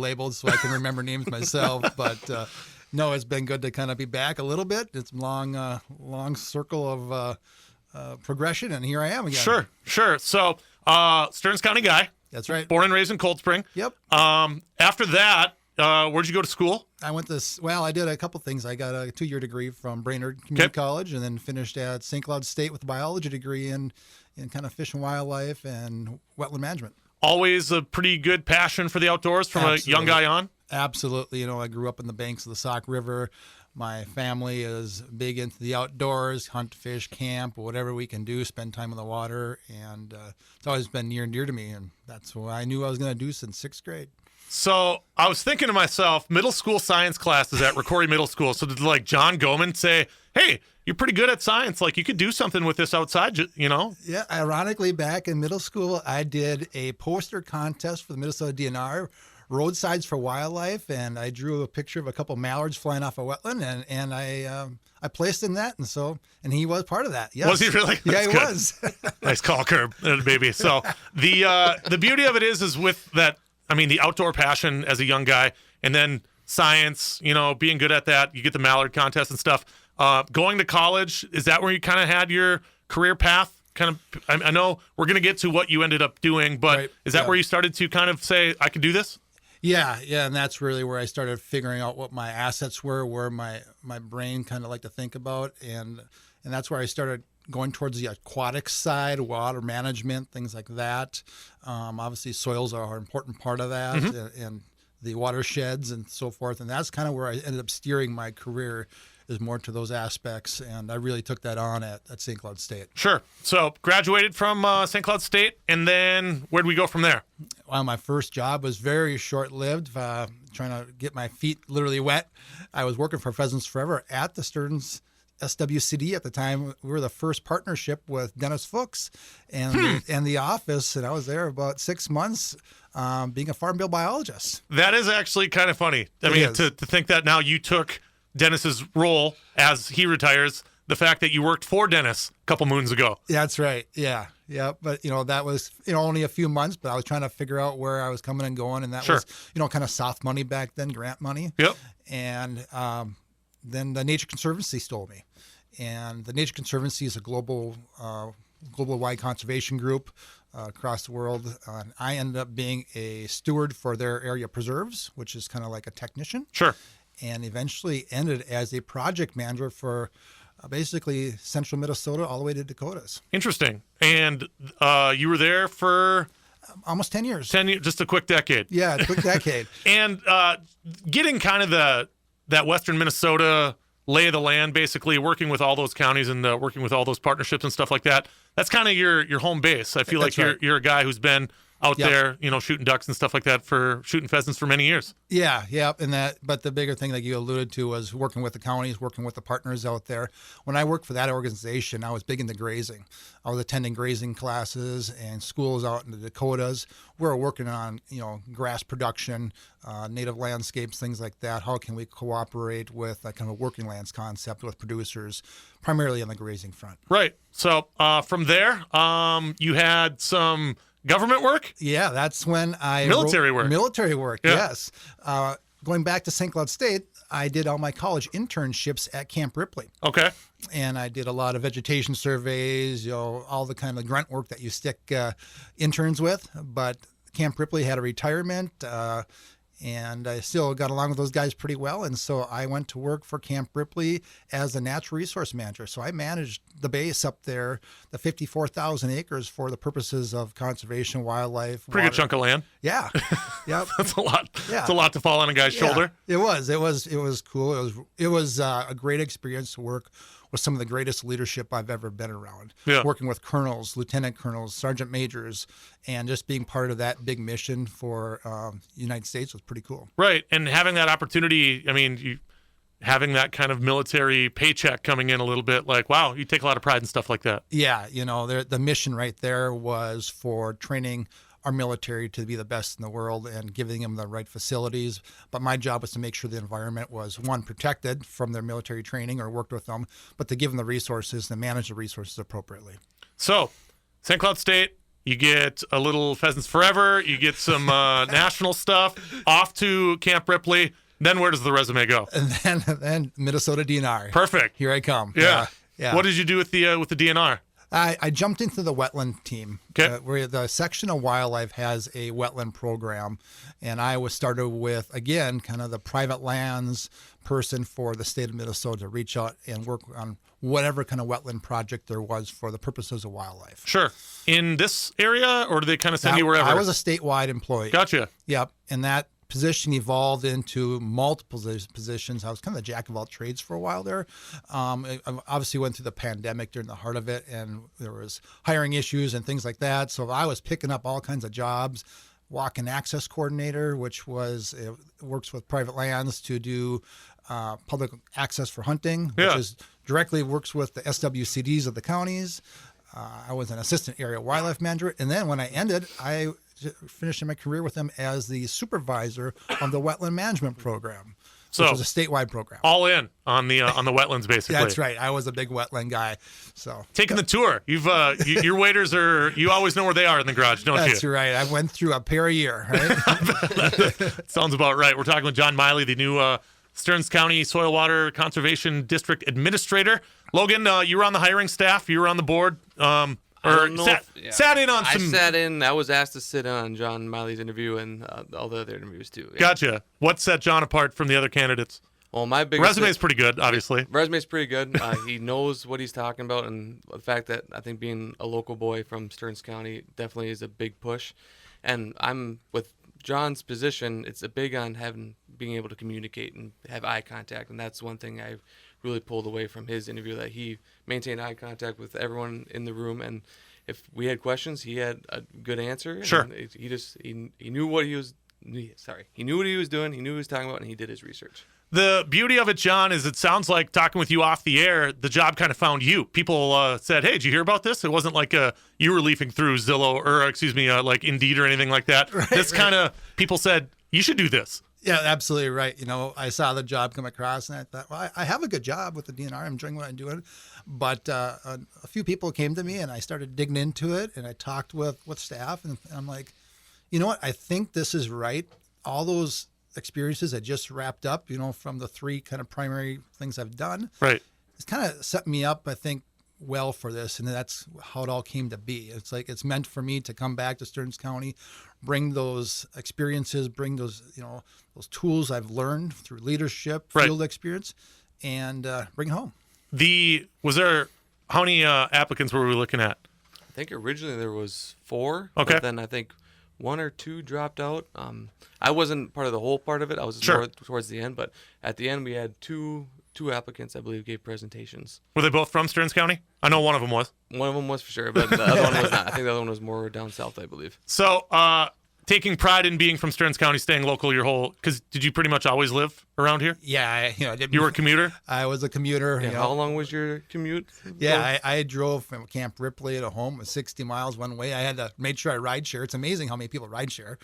labeled so I can remember names myself. But no, it's been good to kind of be back a little bit. It's a long circle of progression, and here I am again. Sure. So Stearns County guy. That's right. Born and raised in Cold Spring. Yep. After that, where'd you go to school? I did a couple things. I got a 2-year degree from Brainerd Community College, and then finished at St. Cloud State with a biology degree in kind of fish and wildlife and wetland management. Always a pretty good passion for the outdoors from Absolutely. a young guy on? Absolutely. I grew up in the banks of the Sauk River. My family is big into the outdoors, hunt, fish, camp, whatever we can do, spend time in the water. And it's always been near and dear to me. And that's what I knew I was going to do since 6th grade. So I was thinking to myself, middle school science classes at Ricori Middle School. So did John Goman say, hey, you're pretty good at science. You could do something with this outside, Yeah. Ironically, back in middle school, I did a poster contest for the Minnesota DNR, Roadsides for Wildlife, and I drew a picture of a couple mallards flying off a wetland, and I placed in that, and he was part of that. Yes. Was he really? Yeah, That's he good. was. Nice call, Curb, baby. So the beauty of it is with that. I mean, the outdoor passion as a young guy, and then science. Being good at that, you get the mallard contest and stuff. Going to college, is that where you kind of had your career path? I know we're going to get to what you ended up doing, but Right. Is that where you started to kind of say, I could do this? Yeah, and that's really where I started figuring out what my assets were, where my brain kind of liked to think about, and that's where I started going towards the aquatic side, water management, things like that. Obviously, soils are an important part of that, and the watersheds and so forth, and that's kind of where I ended up steering my career, is more to those aspects, and I really took that on at St. Cloud State. Sure. So graduated from St. Cloud State, and then where'd we go from there? Well, my first job was very short-lived, trying to get my feet literally wet. I was working for Pheasants Forever at the Stearns SWCD at the time. We were the first partnership with Dennis Fuchs and the office, and I was there about 6 months being a farm bill biologist. That is actually kind of funny. I mean, to think that now you took Dennis's role as he retires, the fact that you worked for Dennis a couple moons ago. That's right. Yeah. But, that was, only a few months, but I was trying to figure out where I was coming and going. And that was, kind of soft money back then, grant money. Yep. And then the Nature Conservancy stole me. And the Nature Conservancy is a global-wide conservation group across the world. I ended up being a steward for their area preserves, which is kind of like a technician. Sure. And eventually ended as a project manager for basically central Minnesota all the way to Dakotas. Interesting. And you were there for? Almost 10 years. 10 years, just a quick decade. Yeah, a quick decade. And getting kind of that Western Minnesota lay of the land, basically working with all those counties and working with all those partnerships and stuff like that. That's kind of your home base. I feel like you're a guy who's been out there, shooting ducks and stuff like that, for shooting pheasants for many years. Yeah, but the bigger thing that you alluded to was working with the counties, working with the partners out there. When I worked for that organization, I was big into grazing. I was attending grazing classes and schools out in the Dakotas. We were working on, grass production, native landscapes, things like that. How can we cooperate with that kind of a working lands concept with producers, primarily on the grazing front? Right. So from there, you had some government work? Yeah, that's when I Military work, yeah. Yes. Going back to St. Cloud State, I did all my college internships at Camp Ripley. Okay. And I did a lot of vegetation surveys, all the kind of grunt work that you stick interns with. But Camp Ripley had a retirement, and I still got along with those guys pretty well. And so I went to work for Camp Ripley as a natural resource manager. So I managed the base up there, the 54,000 acres for the purposes of conservation, wildlife, pretty water. good chunk of land. Yeah. Yep. That's a lot. Yeah. It's a lot to fall on a guy's shoulder. It was cool. It was a great experience to work with some of the greatest leadership I've ever been around. Yeah. Working with colonels, lieutenant colonels, sergeant majors, and just being part of that big mission for the United States was pretty cool. Right. And having that opportunity, having that kind of military paycheck coming in a little bit, wow, you take a lot of pride in stuff like that. Yeah. The mission right there was for training our military to be the best in the world and giving them the right facilities. But my job was to make sure the environment was, one, protected from their military training or worked with them, but to give them the resources and manage the resources appropriately. So, St. Cloud State, You get a little Pheasants Forever. You get some national stuff. Off to Camp Ripley. Then where does the resume go? And then Minnesota DNR. Perfect. Here I come. Yeah. Yeah. What did you do with the DNR? I jumped into the wetland team. Okay. Where the section of wildlife has a wetland program, and I was started with, again, kind of the private lands person for the state of Minnesota to reach out and work on whatever kind of wetland project there was for the purposes of wildlife. Sure. In this area, or do they kind of send you wherever? I was a statewide employee. Gotcha. Yep. And that position evolved into multiple positions. I was kind of the jack of all trades for a while there. I obviously went through the pandemic during the heart of it, and there was hiring issues and things like that. So I was picking up all kinds of jobs. Walk and access coordinator, which was works with private lands to do public access for hunting, which is directly works with the SWCDs of the counties. I was an assistant area wildlife manager, and then when I ended, I finishing my career with them as the supervisor of the wetland management program, which was a statewide program. All in on the wetlands, basically. That's right. I was a big wetland guy. So taking the tour. You've your waders are. You always know where they are in the garage, don't you? That's right. I went through a pair a year. Right? Sounds about right. We're talking with John Maile, the new Stearns County Soil Water Conservation District Administrator. Logan, you were on the hiring staff. You were on the board. Sat in on some. I sat in. I was asked to sit on John Maile's interview and all the other interviews too. Yeah. Gotcha. What set John apart from the other candidates? Well, my biggest resume is pretty good, obviously. Resume's pretty good. He knows what he's talking about, and the fact that I think being a local boy from Stearns County definitely is a big push. And I'm with John's position. It's a big on being able to communicate and have eye contact, and that's one thing I've really pulled away from his interview, that he maintained eye contact with everyone in the room, and if we had questions, he had a good answer. Sure. And he knew what he was. He knew what he was doing. He knew what he was talking about, and he did his research. The beauty of it, John, is it sounds like talking with you off the air, the job kind of found you. People said, "Hey, did you hear about this?" It wasn't like you were leafing through Zillow or like Indeed or anything like that. Right, kind of people said, "You should do this." Yeah, absolutely right. I saw the job come across, and I thought, well, I have a good job with the DNR. I'm enjoying what I'm doing. But a few people came to me, and I started digging into it, and I talked with staff, and I'm like, you know what? I think this is right. All those experiences I just wrapped up, from the three kind of primary things I've done. Right. It's kind of set me up, I think, well for this, and that's how it all came to be. It's like it's meant for me to come back to Stearns County, bring those experiences, bring those those tools I've learned through leadership, field experience, and bring it home. How many applicants were we looking at? I think originally there was 4. Okay. But then I think 1 or 2 dropped out. I wasn't part of the whole part of it. I was more towards the end, but at the end we had two applicants, I believe, gave presentations. Were they both from Stearns County? I know one of them was. One of them was for sure, but the other one was not. I think the other one was more down south, I believe. So, taking pride in being from Stearns County, staying local because did you pretty much always live around here? Yeah, you were a commuter? I was a commuter. Yeah, how long was your commute? Yeah, I drove from Camp Ripley to home, 60 miles one way. I had to make sure I ride share. It's amazing how many people ride share.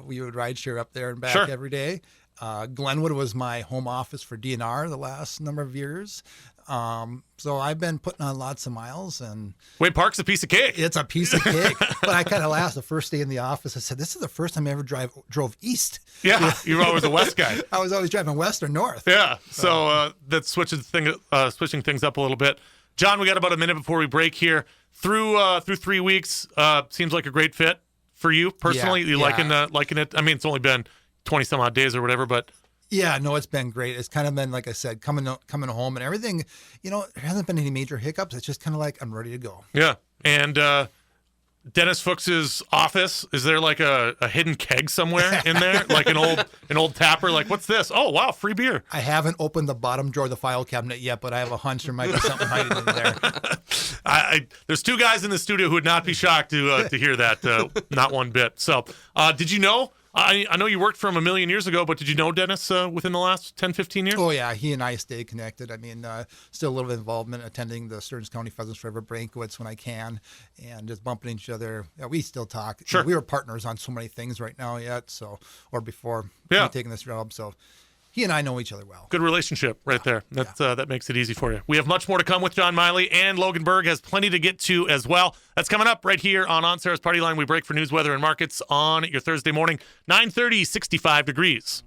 We would ride share up there and back every day. Glenwood was my home office for DNR the last number of years. So I've been putting on lots of miles. And Wade Park's a piece of cake. It's a piece of cake. But I kind of laughed the first day in the office. I said, this is the first time I ever drove east. Yeah, you were always a west guy. I was always driving west or north. Yeah, so that's switching things up a little bit. John, we got about a minute before we break here. Through 3 weeks, seems like a great fit for you personally. You liking it? I mean, it's only been 20 some odd days or whatever, but yeah, no, it's been great. It's kind of been, like I said, coming home and everything. There hasn't been any major hiccups. It's just kind of like I'm ready to go. Yeah, and Dennis Fuchs's office, is there like a hidden keg somewhere in there, like an old tapper? Like, what's this? Oh wow, free beer. I haven't opened the bottom drawer of the file cabinet yet, but I have a hunch there might be something hiding in there. There's 2 guys in the studio who would not be shocked to hear that. Not one bit. So, did you know? I know you worked for him a million years ago, but did you know Dennis within the last 10, 15 years? Oh, yeah. He and I stay connected. I mean, still a little bit of involvement attending the Stearns County Pheasants Forever banquets when I can and just bumping each other. Yeah, we still talk. We were partners on so many things right now yet, or before taking this job. So he and I know each other well. Good relationship right there. That makes it easy for you. We have much more to come with John Maile, and Logan Berg has plenty to get to as well. That's coming up right here on Sara's Partyline. We break for news, weather, and markets on your Thursday morning, 9:30, 65 degrees.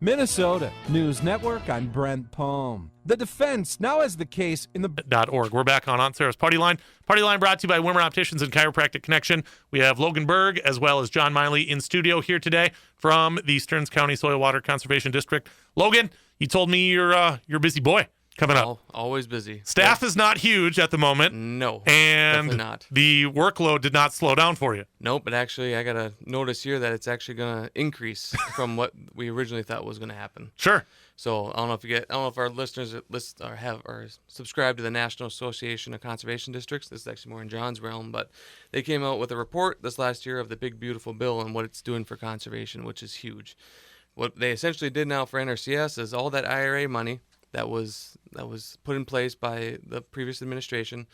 Minnesota News Network. I'm Brent Palm. The defense now has the case in the .org. We're back on Sara's Partyline. Partyline brought to you by Wimmer Opticians and Chiropractic Connection. We have Logan Berg as well as John Maile in studio here today from the Stearns County Soil Water Conservation District. Logan, you told me you're a busy boy coming up. Always busy. Staff is not huge at the moment. No, and definitely not. The workload did not slow down for you. Nope, but actually I got to notice here that it's actually going to increase from what we originally thought was going to happen. Sure. So I don't know if our listeners are subscribed to the National Association of Conservation Districts. This is actually more in John's realm, but they came out with a report this last year of the big beautiful bill and what it's doing for conservation, which is huge. What they essentially did now for NRCS is all that IRA money that was put in place by the previous administration.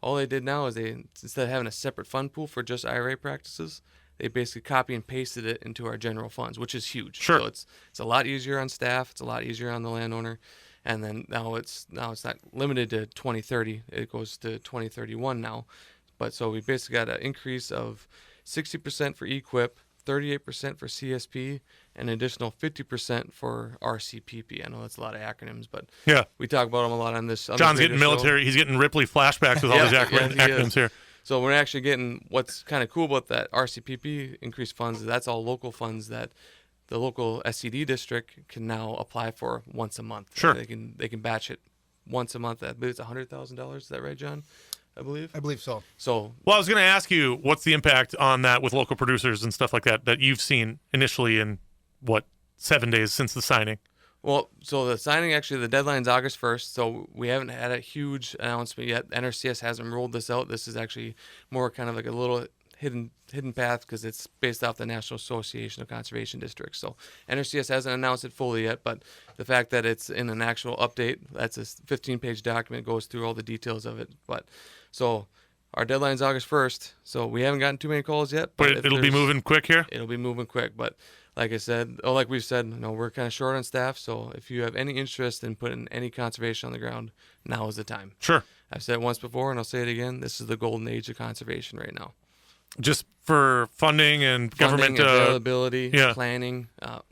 All they did now is they, instead of having a separate fund pool for just IRA practices, they basically copy and pasted it into our general funds, which is huge. Sure. So it's a lot easier on staff. It's a lot easier on the landowner. And then now it's not limited to 2030. It goes to 2031 now. But so we basically got an increase of 60% for EQIP, 38% for CSP, and an additional 50% for RCPP. I know that's a lot of acronyms, but yeah, we talk about them a lot on this. John's getting military. He's getting Ripley flashbacks with all these acronyms here. So we're actually getting, what's kind of cool about that RCPP increased funds, that's all local funds that the local SCD district can now apply for once a month. Sure. They can batch it once a month. I believe it's $100,000. Is that right, John? I believe so. Well, I was going to ask you, what's the impact on that with local producers and stuff like that you've seen initially in, 7 days since the signing? Well, so the signing, actually, the deadline's August 1st, so we haven't had a huge announcement yet. NRCS hasn't rolled this out. This is actually more kind of like a little hidden path because it's based off the National Association of Conservation Districts. So NRCS hasn't announced it fully yet, but the fact that it's in an actual update, that's a 15-page document, goes through all the details of it. But so our deadline's August 1st, so we haven't gotten too many calls yet. But it'll be moving quick here? It'll be moving quick, but like I said, like we've said, we're kind of short on staff, so if you have any interest in putting any conservation on the ground, now is the time. Sure. I've said it once before, and I'll say it again. This is the golden age of conservation right now. Just for funding and government availability, planning.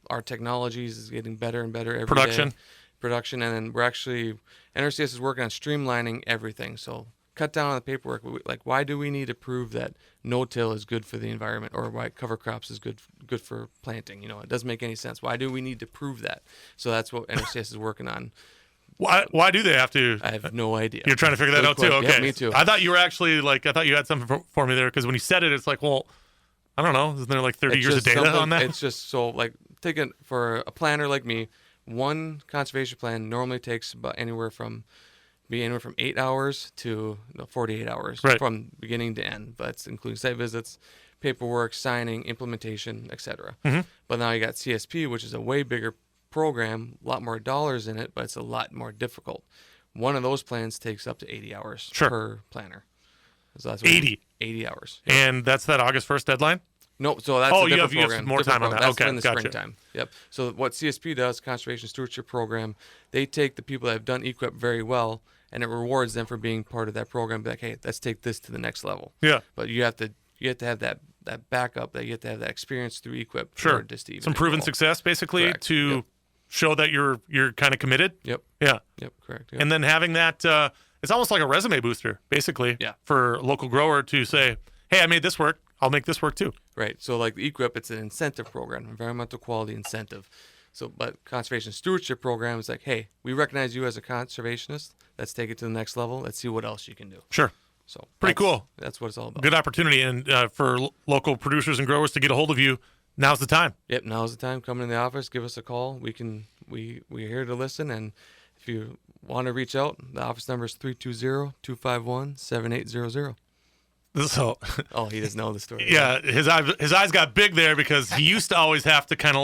Our technologies is getting better and better every day. Production, and then NRCS is working on streamlining everything. So cut down on the paperwork. Like, why do we need to prove that no-till is good for the environment, or why cover crops is good for planting? It doesn't make any sense. Why do we need to prove that? So that's what NRCS is working on. Why do they have to? I have no idea. You're trying to figure that out too? Okay. Yeah, me too. I thought you were actually I thought you had something for me there, because when you said it, it's like, well, I don't know. Isn't there 30 years of data on that? It's just so, take it for a planner like me, one conservation plan normally takes anywhere from 8 hours to 48 hours from beginning to end. That's including site visits, paperwork, signing, implementation, etc. Mm-hmm. But now you got CSP, which is a way bigger program, a lot more dollars in it, but it's a lot more difficult. One of those plans takes up to 80 hours per planner. So that's 80 hours. Yep. And that's that August 1st deadline? No, so that's a different program. You have more time on that. That's Okay, in the springtime. Yep. So what CSP does, Conservation Stewardship Program, they take the people that have done EQIP very well, and it rewards them for being part of that program. Be like, hey, let's take this to the next level. Yeah. But you have to have that backup, that you have to have that experience through EQIP. Sure. Just to even some proven success, basically, correct. to show that you're kind of committed. Yep. Yeah. Yep. Correct. Yep. And then having that, it's almost like a resume booster, basically, for a local grower to say, hey, I made this work. I'll make this work too. Right. So like the EQIP, it's an incentive program, environmental quality incentive. So, but conservation stewardship program is like, hey, we recognize you as a conservationist. Let's take it to the next level. Let's see what else you can do. Sure. So pretty cool. That's what it's all about. Good opportunity, and for local producers and growers to get a hold of you, now's the time. Yep, now's the time. Come in the office, give us a call. We're here to listen, and if you want to reach out, the office number is 320-251-7800. So, he doesn't know the story. Yeah, his eyes got big there, because he used to always have to kind of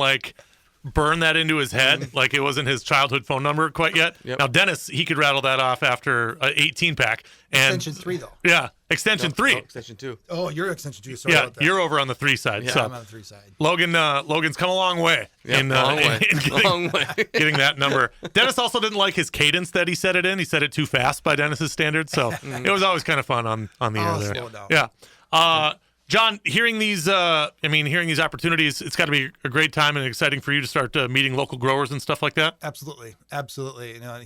burn that into his head like it wasn't his childhood phone number quite yet. Yep. Now, Dennis, he could rattle that off after an 18-pack. And Extension 3, though. Yeah, extension 3. No, extension 2. Oh, you're extension 2. Sorry Yeah, about that. you're over on the 3 side. Yeah, so I'm on the 3 side. Logan's come a long way Yeah, long way. in getting, Long way. getting that number. Dennis also didn't like his cadence that he said it in. He said it too fast by Dennis's standards, so it was always kind of fun on the air there. Slow down. Yeah. John, hearing these opportunities, it's got to be a great time and exciting for you to start meeting local growers and stuff like that. Absolutely.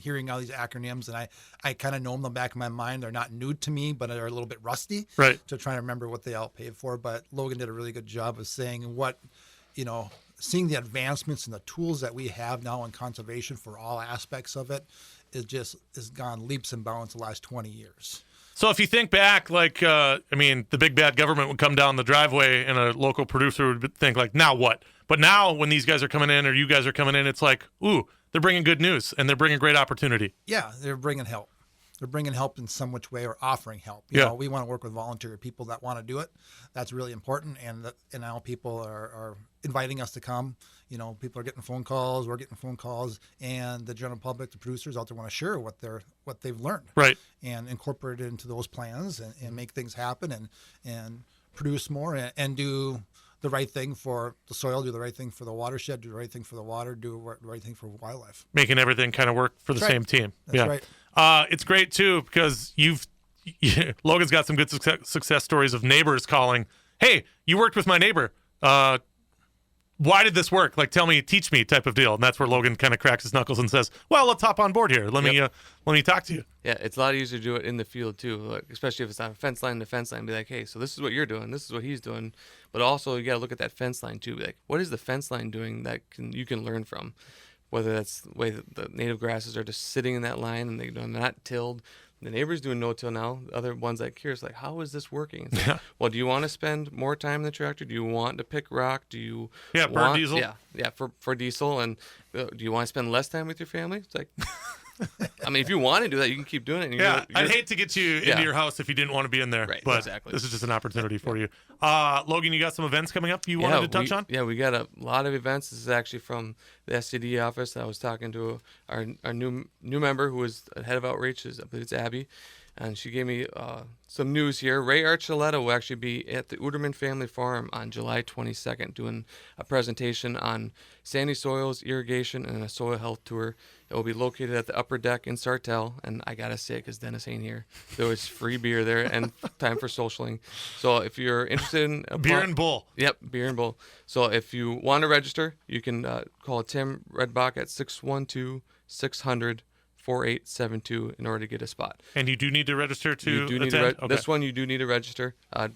Hearing all these acronyms, and I kind of know them back in my mind. They're not new to me, but they're a little bit rusty. Right. So trying to remember what they all paid for. But Logan did a really good job of saying seeing the advancements and the tools that we have now in conservation for all aspects of it is gone leaps and bounds the last 20 years. So if you think back, the big bad government would come down the driveway and a local producer would think like, now what? But now when these guys are coming in or you guys are coming in, it's like, ooh, they're bringing good news and they're bringing great opportunity. Yeah, they're bringing help. They're bringing help in some which way or offering help. You Yeah. know, we want to work with volunteer people that want to do it. That's really important. And now people are inviting us to come. You know, people are getting phone calls. We're getting phone calls, and the general public, the producers out there, want to share what they've learned, Right. and incorporate it into those plans and make things happen and produce more and do the right thing for the soil, do the right thing for the watershed, do the right thing for the water, do the right thing for wildlife. Making everything kind of work for the That's same right. team. That's yeah. right. It's great too because Logan's got some good success stories of neighbors calling, hey, you worked with my neighbor. Why did this work? Like, teach me type of deal. And that's where Logan kind of cracks his knuckles and says, well, let's hop on board here. Let me talk to you. Yeah, it's a lot easier to do it in the field too, like, especially if it's on a fence line to fence line. Be like, hey, so this is what you're doing, this is what he's doing, but also you got to look at that fence line too. Be like, what is the fence line doing that you can learn from? Whether that's the way that the native grasses are just sitting in that line and they're not tilled. The neighbor's doing no-till now. The other ones like curious, like, how is this working? It's like, well, do you want to spend more time in the tractor? Do you want to pick rock? Do you burn diesel? Yeah, for diesel. And do you want to spend less time with your family? It's like, I mean, if you want to do that, you can keep doing it. And I'd hate to get you into your house if you didn't want to be in there. Right, but exactly. This is just an opportunity for you. Logan, you got some events coming up you wanted to touch on? Yeah, we got a lot of events. This is actually from the SCD office. I was talking to our new member who was head of outreach. I believe it's Abby. And she gave me some news here. Ray Archuleta will actually be at the Uterman Family Farm on July 22nd doing a presentation on sandy soils, irrigation, and a soil health tour. It will be located at the upper deck in Sartell. And I got to say it because Dennis ain't here. There was free beer there and time for socialing. So if you're interested in... Beer and Bull. Yep, beer and bull. So if you want to register, you can call Tim Redbach at 612-600-4872 in order to get a spot. And you do need to register to You do need attend? to This one you do need to register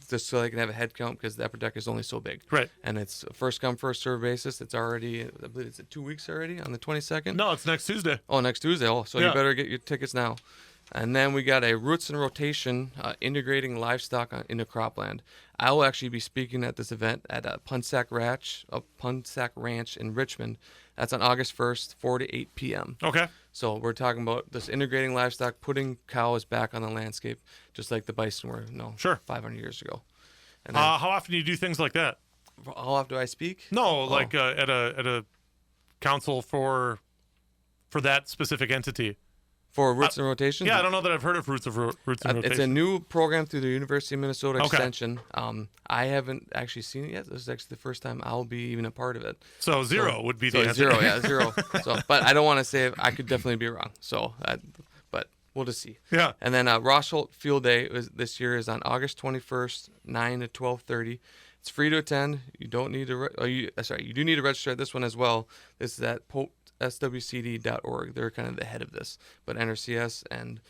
just so they can have a head count because the upper deck is only so big. Right. And it's a first come first serve basis. It's already, I believe it's 2 weeks already on the 22nd. No, it's next Tuesday. Oh, next Tuesday. Oh, so Yeah. you better get your tickets now. And then we got a Roots and Rotation integrating livestock into cropland. I will actually be speaking at this event at Punsack Ranch in Richmond. That's on August 1st, 4 to 8 p.m. Okay. So we're talking about this integrating livestock, putting cows back on the landscape, just like the bison were, Sure. 500 years ago. And then, How often do you do things like that? how often do I speak? No, like at a council for that specific entity. For Roots and Rotation? Yeah, I don't know that I've heard of Roots and Rotation. It's a new program through the University of Minnesota Okay. Extension. I haven't actually seen it yet. This is actually the first time I'll be even a part of it. So zero would be the answer. Zero, yeah, zero. So, but I don't want to say I could definitely be wrong. So, but we'll just see. Yeah. And then Rosholt Field Day this year is on August 21st, 9 to 12:30. It's free to attend. You don't need to. You do need to register at this one as well. This is at swcd.org. They're kind of the head of this, but NRCS and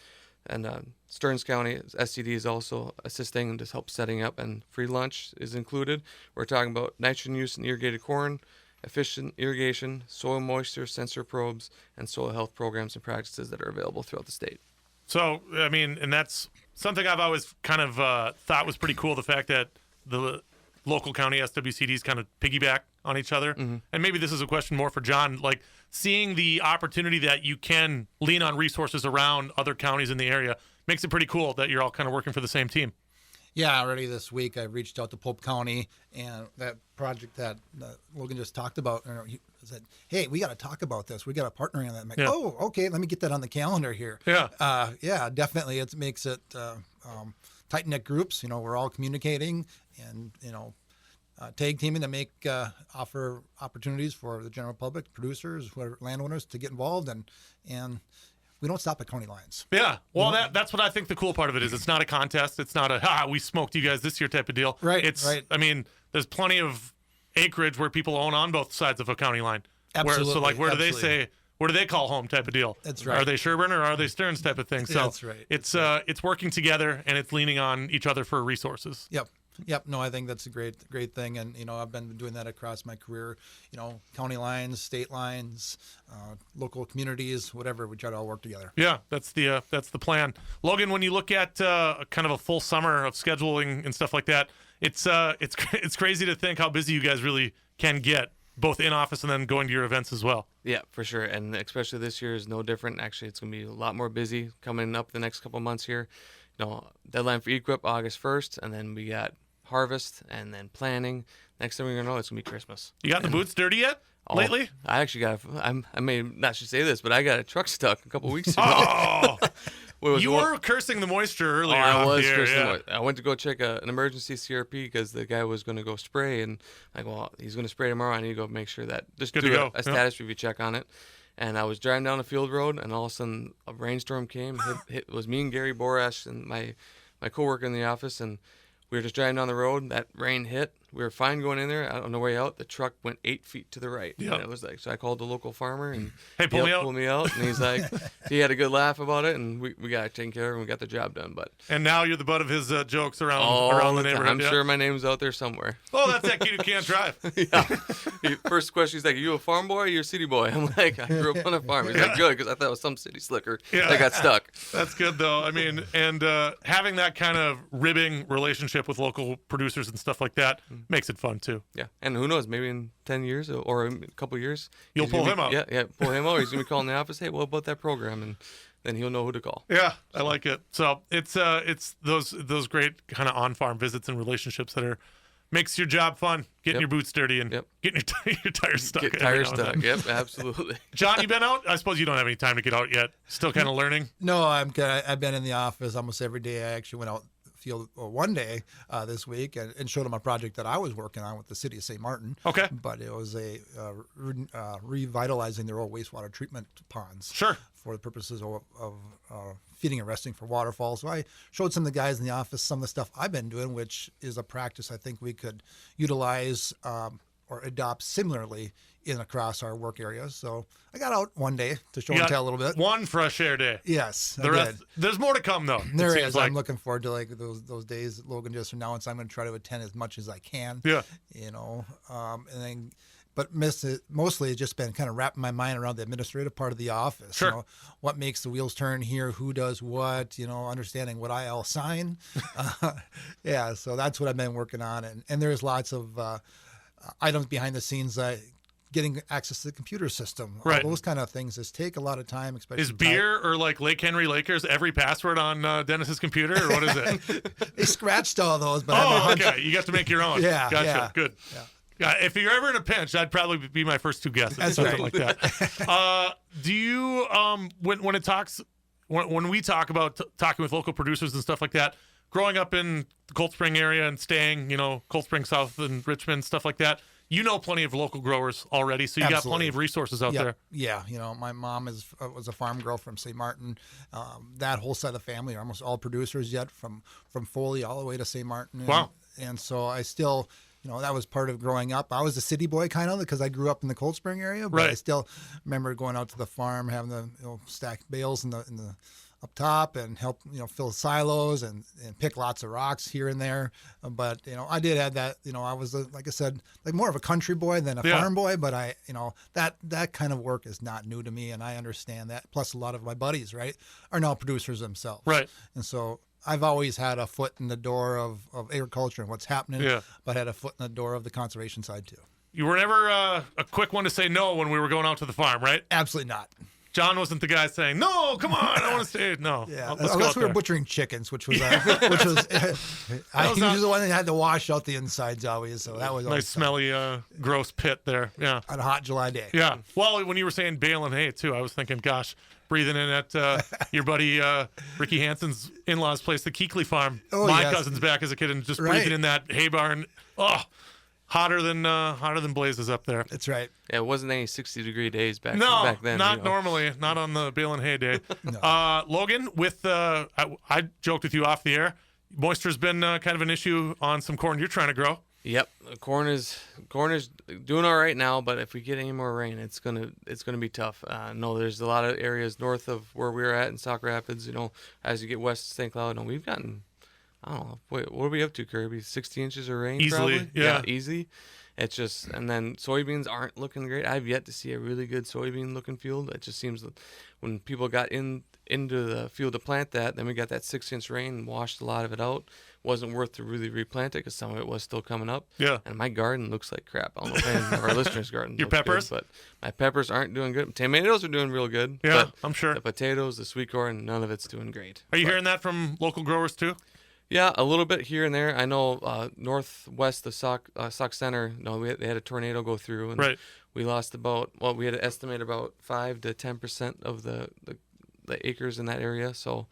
Stearns County SCD is also assisting and just help setting up, and free lunch is included. We're talking about nitrogen use in irrigated corn, efficient irrigation, soil moisture sensor probes, and soil health programs and practices that are available throughout the state. So, I mean, and that's something I've always kind of thought was pretty cool, the fact that the local county SWCDs kind of piggyback on each other. Mm-hmm. And maybe this is a question more for John, like seeing the opportunity that you can lean on resources around other counties in the area makes it pretty cool that you're all kind of working for the same team. Yeah, already this week I reached out to Pope County, and that project that Logan just talked about, said, hey, we got to talk about this. We got to partner on that. I'm like, Yeah. oh, okay, let me get that on the calendar here. Yeah. Yeah, definitely. It makes it tight-knit groups. We're all communicating and, tag teaming to make offer opportunities for the general public, producers, whoever, landowners to get involved, and we don't stop at county lines. Yeah. Well, that's what I think the cool part of it is. It's not a contest. It's not we smoked you guys this year type of deal. Right. It's right. I mean, there's plenty of acreage where people own on both sides of a county line. Absolutely. So where do they absolutely. say? Where do they call home type of deal? That's right. Are they Sherburne or are they Stearns type of thing? So That's right. It's working together and it's leaning on each other for resources. Yep. No, I think that's a great thing. And, I've been doing that across my career, county lines, state lines, local communities, whatever, we try to all work together. Yeah, that's the plan. Logan, when you look at kind of a full summer of scheduling and stuff like that, it's crazy to think how busy you guys really can get, both in office and then going to your events as well. Yeah, for sure. And especially this year is no different. Actually, it's going to be a lot more busy coming up the next couple months here. Deadline for EQIP August 1st, and then we got harvest and then planning. Next thing we're going to know, it's going to be Christmas. You got the boots dirty yet lately? I actually I may not should say this, but I got a truck stuck a couple weeks ago. Oh! You were cursing the moisture earlier. I on was here, cursing. yeah. I went to go check an emergency CRP because the guy was going to go spray, and he's going to spray tomorrow. I need to go make sure that just Good to do go. a status review check on it. And I was driving down a field road, and all of a sudden a rainstorm came. It was me and Gary Borash and my coworker in the office, and we were just driving down the road. That rain hit. We were fine going in there. On the way out, the truck went 8 feet to the right. Yep. And it was so I called the local farmer and Hey, pull me out. Pull me out. And he's like, he had a good laugh about it, and we got it taken care of, and we got the job done. But And now you're the butt of his jokes around the neighborhood. I'm yeah. sure my name's out there somewhere. Oh, that's that kid who can't drive. Yeah. First question, he's like, "Are you a farm boy or you a city boy?" I'm like, "I grew up on a farm." He's like, "Good," because I thought it was some city slicker that got stuck. That's good, though. I mean, and having that kind of ribbing relationship with local producers and stuff like that makes it fun, too. Yeah, and who knows? Maybe in 10 years or in a couple years, You'll he's pull gonna him out. Yeah, pull him out. He's gonna be calling the office. Hey, what about that program? And then he'll know who to call. Yeah, I like it. So it's those great kind of on-farm visits and relationships that makes your job fun, getting your boots dirty and getting your tires stuck. Get tires stuck. Yep, absolutely. John, you been out? I suppose you don't have any time to get out yet. Still kind of learning. No, I've been in the office almost every day. I actually went out field one day this week and showed them a project that I was working on with the city of St. Martin. Okay. But it was a revitalizing their old wastewater treatment ponds. Sure. For the purposes of feeding and resting for waterfalls. So I showed some of the guys in the office some of the stuff I've been doing, which is a practice I think we could utilize or adopt similarly across our work areas. So I got out one day to show and tell a little bit. One fresh air day. Yes, The rest, there's more to come though. There it is. like. I'm looking forward to those days that Logan just announced. I'm going to try to attend as much as I can. Yeah. And then, but mostly it's just been kind of wrapping my mind around the administrative part of the office. Sure. What makes the wheels turn here? Who does what? Understanding what I'll sign. Yeah. So that's what I've been working on, and there's lots of items behind the scenes. Getting access to the computer system, right? All those kind of things take a lot of time. Especially is beer or like Lake Henry Lakers every password on Dennis's computer, or what is it? They scratched all those, but okay, you got to make your own. Yeah, gotcha. yeah. Good. Yeah. If you're ever in a pinch, that'd probably be my first two guesses. That's something right. like that. Do you when we talk about talking with local producers and stuff like that? Growing up in the Cold Spring area and staying, Cold Spring South and Richmond, stuff like that. You know plenty of local growers already, so you got plenty of resources out there. Yeah, my mom was a farm girl from St. Martin. That whole side of the family are almost all producers yet, from Foley all the way to St. Martin. Wow. And so I still, that was part of growing up. I was a city boy kind of because I grew up in the Cold Spring area, but right. I still remember going out to the farm, having the stack bales in the up top and help fill silos and pick lots of rocks here and there. But I did have that. I was like I said, like more of a country boy than a farm boy. But I that kind of work is not new to me, and I understand that. Plus, a lot of my buddies are now producers themselves. Right. And so I've always had a foot in the door of agriculture and what's happening. But had a foot in the door of the conservation side too. You were never a quick one to say no when we were going out to the farm, right? Absolutely not. John wasn't the guy saying, "No, come on, I want to stay." No, Yeah, let's go unless out we were there. butchering chickens, which was I was he not- was the one that had to wash out the insides always. So that was always Nice, smelly, gross pit there. Yeah. on a hot July day. Yeah. Well, when you were saying baling hay too, I was thinking, gosh, breathing in at your buddy Ricky Hansen's in-laws' place, the Keekley Farm. Oh, My yes. cousin's back as a kid and just Right. breathing in that hay barn. Oh, hotter than blazes up there. That's right. Yeah, it wasn't any 60-degre days back No, then. not you know. normally. Not on the baling hay day. No. Logan, with I joked with you off the air. Moisture's been kind of an issue on some corn you're trying to grow. Yep, corn is doing all right now, but if we get any more rain, it's gonna be tough. No, there's a lot of areas north of where we're at in Sauk Rapids. You know, as you get west of St. Cloud, and we've gotten, I don't know, what are we up to, Kirby? 60 inches of rain, Easily, probably? yeah. Easy. It's just, and then soybeans aren't looking great. I've yet to see a really good soybean looking field. It just seems that when people got into the field to plant that, then we got that 6-inch rain and washed a lot of it out. Wasn't worth to really replant it because some of it was still coming up. Yeah. And my garden looks like crap. I don't know if any of our listeners' garden. Your looks peppers? good, but my peppers aren't doing good. Tomatoes are doing real good. Yeah, but I'm sure. the potatoes, the sweet corn, none of it's doing great. Are you But- hearing that from local growers too? Yeah, a little bit here and there. I know northwest of Sauk Center, they had a tornado go through, and Right. we lost we had to estimate about 5 to 10% of the acres in that area. So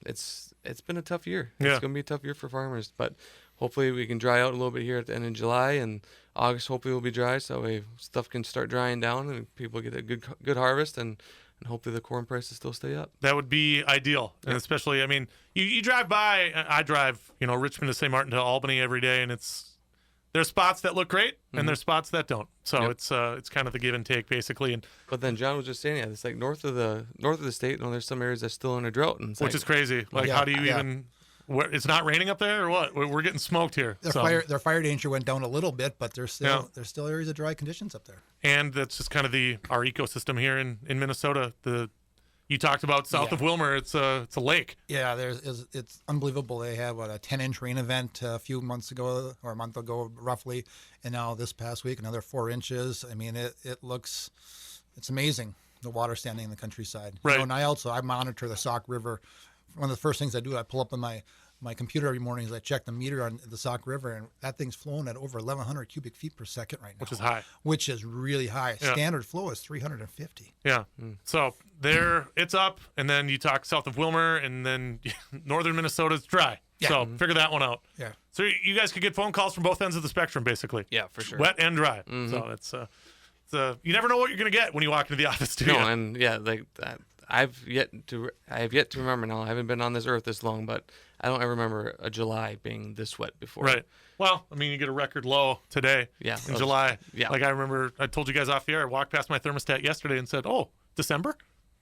it's been a tough year. Yeah. It's going to be a tough year for farmers, but hopefully we can dry out a little bit here at the end of July, and August hopefully will be dry, so stuff can start drying down and people get a good harvest, and hopefully the corn prices still stay up. That would be ideal. And especially, I mean, you drive by, I drive, Richmond to St. Martin to Albany every day, and there's spots that look great and there's spots that don't. So Yep. it's kind of the give and take basically. And But then John was just saying, it's like north of the state, there's some areas that's still in a drought, and it's which like, is crazy. Like, Yeah, how do you yeah. even, it's not raining up there or what? We're getting smoked here. So- Their fire danger went down a little bit, but there's still areas of dry conditions up there. And that's just kind of our ecosystem here in Minnesota. You talked about south of Wilmer. It's a lake. Yeah, it's unbelievable. They had a 10-inch rain event a few months ago or a month ago roughly, and now this past week another 4 inches. I mean, it's amazing the water standing in the countryside. Right. And I monitor the Sauk River. One of the first things I do, I pull up on my computer every morning is I check the meter on the Sauk River, and that thing's flowing at over 1,100 cubic feet per second right now. Which is high. Which is really high. Yeah. Standard flow is 350. Yeah. So it's up, and then you talk south of Wilmer, and then northern Minnesota's dry. Yeah. So figure that one out. Yeah. So you guys could get phone calls from both ends of the spectrum, basically. Yeah, for sure. Wet and dry. So it's you never know what you're gonna get when you walk into the office, do No, you? and yeah, like that. I have yet to remember now. I haven't been on this earth this long, but I don't ever remember a July being this wet before. Right. Well, I mean, you get a record low today Yeah. in July. Yeah. Like I remember, I told you guys off the air, I walked past my thermostat yesterday and said, "Oh, December,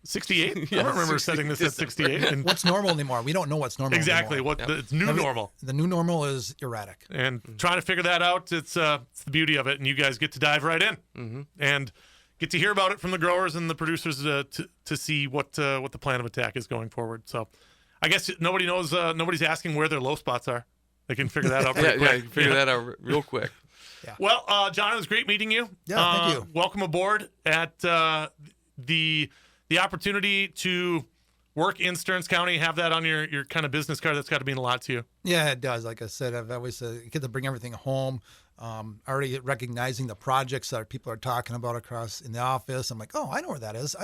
68." I don't remember setting this at 68. And What's normal anymore? We don't know what's normal exactly anymore. what it's new normal. The new normal is erratic. And trying to figure that out, it's the beauty of it, and you guys get to dive right in and get to hear about it from the growers and the producers to see what the plan of attack is going forward. So, I guess nobody knows. Nobody's asking where their low spots are. They can figure that out. Yeah, Pretty quick. you can figure that out real quick. Well, John, it was great meeting you. Yeah, thank you. Welcome aboard at the opportunity to work in Stearns County. Have that on your kind of business card. That's got to mean a lot to you. Yeah, it does. Like I said, I've always get to bring everything home. Already recognizing the projects that people are talking about across in the office. I'm like, oh, I know where that is.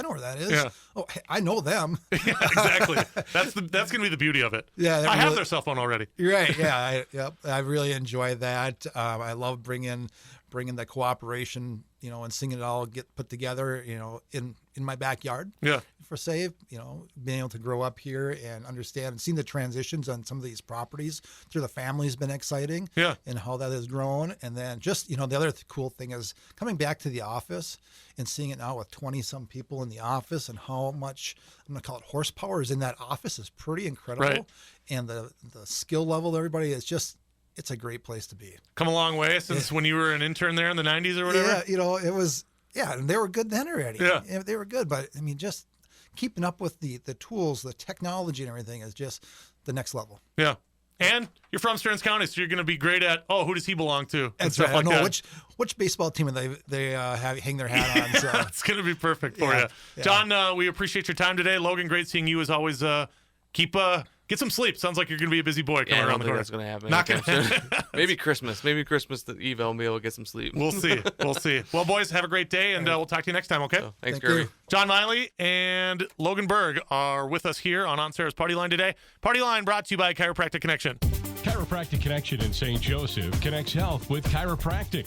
Yeah. Oh, hey, I know them. Yeah, exactly. That's going to be the beauty of it. Yeah, that I have really- their cell phone already. You're right. Yeah. I really enjoy that. I love bringing the cooperation, and seeing it all get put together, in my backyard. Yeah. For say, being able to grow up here and understand and seeing the transitions on some of these properties through the family has been exciting. Yeah. And how that has grown. And then just, the other cool thing is coming back to the office and seeing it now with 20 some people in the office and how much, I'm going to call it horsepower is in that office is pretty incredible. Right. And the skill level of everybody is just, it's a great place to be. Come a long way since when you were an intern there in the 90s or whatever. Yeah, it was, and they were good then already. Yeah. They were good, but I mean, just keeping up with the tools, the technology and everything is just the next level. Yeah. And you're from Stearns County, so you're going to be great at, who does he belong to? And That's stuff right. like I know that. which baseball team they hang their hat on. So. It's going to be perfect for you. Yeah. John, we appreciate your time today. Logan, great seeing you as always. Get some sleep. Sounds like you're going to be a busy boy coming I around don't the think corner. that's going to happen. Not anytime gonna soon. Maybe Christmas. Maybe Christmas that Eva will be able to get some sleep. We'll see. We'll see. Well, boys, have a great day, and we'll talk to you next time, okay? So, thanks, Thank Kirby. you. John Maile and Logan Berg are with us here on Sarah's Partyline today. Partyline brought to you by Chiropractic Connection. Chiropractic Connection in St. Joseph connects health with chiropractic.